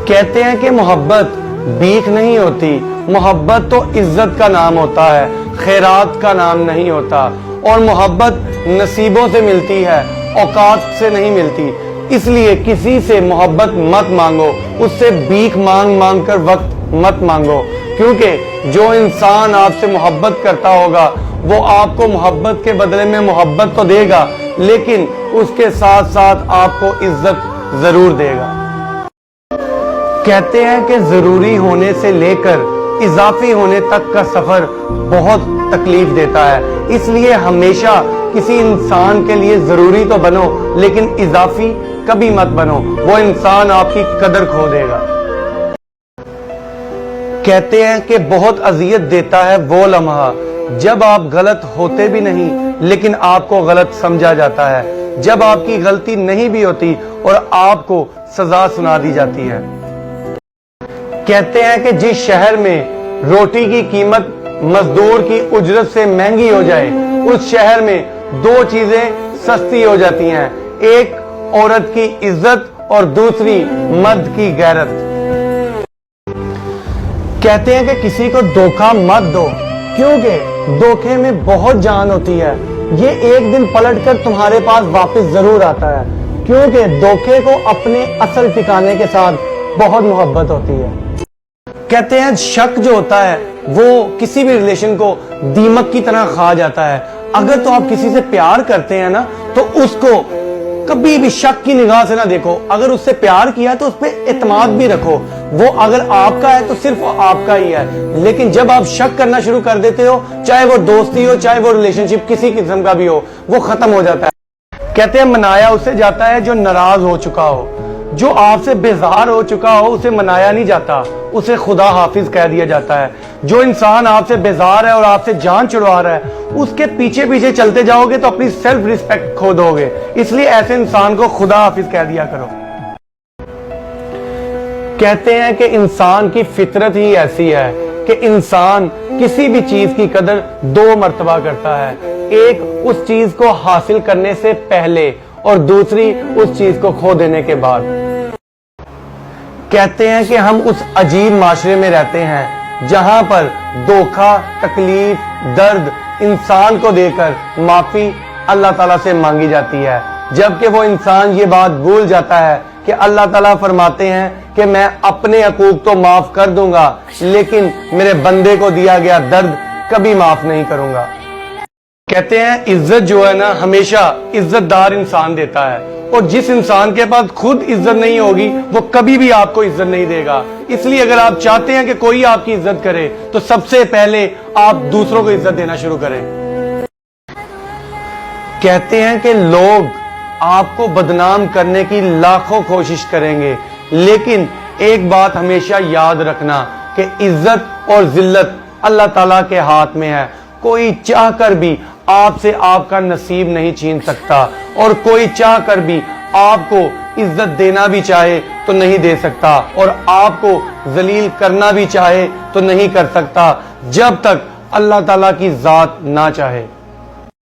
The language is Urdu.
کہتے ہیں کہ محبت بھیک نہیں ہوتی، محبت تو عزت کا نام ہوتا ہے، خیرات کا نام نہیں ہوتا، اور محبت نصیبوں سے ملتی ہے، اوقات سے نہیں ملتی۔ اس لیے کسی سے محبت مت مانگو، اس سے بھیک مانگ مانگ کر وقت مت مانگو، کیونکہ جو انسان آپ سے محبت کرتا ہوگا وہ آپ کو محبت کے بدلے میں محبت تو دے گا، لیکن اس کے ساتھ ساتھ آپ کو عزت ضرور دے گا۔ کہتے ہیں کہ ضروری ہونے سے لے کر اضافی ہونے تک کا سفر بہت تکلیف دیتا ہے، اس لیے ہمیشہ کسی انسان کے لیے ضروری تو بنو لیکن اضافی کبھی مت بنو، وہ انسان آپ کی قدر کھو دے گا۔ کہتے ہیں کہ بہت اذیت دیتا ہے وہ لمحہ جب آپ غلط ہوتے بھی نہیں لیکن آپ کو غلط سمجھا جاتا ہے، جب آپ کی غلطی نہیں بھی ہوتی اور آپ کو سزا سنا دی جاتی ہے۔ کہتے ہیں کہ جس شہر میں روٹی کی قیمت مزدور کی اجرت سے مہنگی ہو جائے، اس شہر میں دو چیزیں سستی ہو جاتی ہیں، ایک عورت کی عزت اور دوسری مرد کی غیرت۔ کہتے ہیں کہ کسی کو دھوکہ مت دو، کیونکہ دھوکے میں بہت جان ہوتی ہے، یہ ایک دن پلٹ کر تمہارے پاس واپس ضرور آتا ہے، کیونکہ دھوکے کو اپنے اصل ٹھکانے کے ساتھ بہت محبت ہوتی ہے۔ کہتے ہیں شک جو ہوتا ہے وہ کسی بھی ریلیشن کو دیمک کی طرح کھا جاتا ہے۔ اگر تو آپ کسی سے پیار کرتے ہیں نا تو اس کو کبھی بھی شک کی نگاہ سے نہ دیکھو، اگر اس سے پیار کیا تو اس پہ اعتماد بھی رکھو، وہ اگر آپ کا ہے تو صرف آپ کا ہی ہے، لیکن جب آپ شک کرنا شروع کر دیتے ہو، چاہے وہ دوستی ہو چاہے وہ ریلیشن شپ کسی قسم کا بھی ہو، وہ ختم ہو جاتا ہے۔ کہتے ہیں منایا اسے جاتا ہے جو ناراض ہو چکا ہو، جو آپ سے بیزار ہو چکا ہو اسے منایا نہیں جاتا، اسے خدا حافظ کہہ دیا جاتا ہے۔ جو انسان آپ سے بیزار ہے اور آپ سے جان چھڑوا رہا ہے، اس کے پیچھے پیچھے چلتے جاؤ گے تو اپنی سیلف ریسپیکٹ کھو دو گے، اس لیے ایسے انسان کو خدا حافظ کہہ دیا کرو۔ کہتے ہیں کہ انسان کی فطرت ہی ایسی ہے کہ انسان کسی بھی چیز کی قدر دو مرتبہ کرتا ہے، ایک اس چیز کو حاصل کرنے سے پہلے اور دوسری اس چیز کو کھو دینے کے بعد۔ کہتے ہیں کہ ہم اس عجیب معاشرے میں رہتے ہیں جہاں پر دھوکہ، تکلیف، درد انسان کو دے کر معافی اللہ تعالیٰ سے مانگی جاتی ہے، جبکہ وہ انسان یہ بات بھول جاتا ہے کہ اللہ تعالیٰ فرماتے ہیں کہ میں اپنے حقوق تو معاف کر دوں گا لیکن میرے بندے کو دیا گیا درد کبھی معاف نہیں کروں گا۔ کہتے ہیں عزت جو ہے نا ہمیشہ عزت دار انسان دیتا ہے، اور جس انسان کے پاس خود عزت نہیں ہوگی وہ کبھی بھی آپ کو عزت نہیں دے گا۔ اس لیے اگر آپ چاہتے ہیں کہ کوئی آپ کی عزت کرے تو سب سے پہلے آپ دوسروں کو عزت دینا شروع کریں۔ کہتے ہیں کہ لوگ آپ کو بدنام کرنے کی لاکھوں کوشش کریں گے، لیکن ایک بات ہمیشہ یاد رکھنا کہ عزت اور ذلت اللہ تعالیٰ کے ہاتھ میں ہے، کوئی چاہ کر بھی آپ سے آپ کا نصیب نہیں چھین سکتا، اور کوئی چاہ کر بھی آپ کو عزت دینا بھی چاہے تو نہیں دے سکتا، اور آپ کو ذلیل کرنا بھی چاہے تو نہیں کر سکتا، جب تک اللہ تعالیٰ کی ذات نہ چاہے۔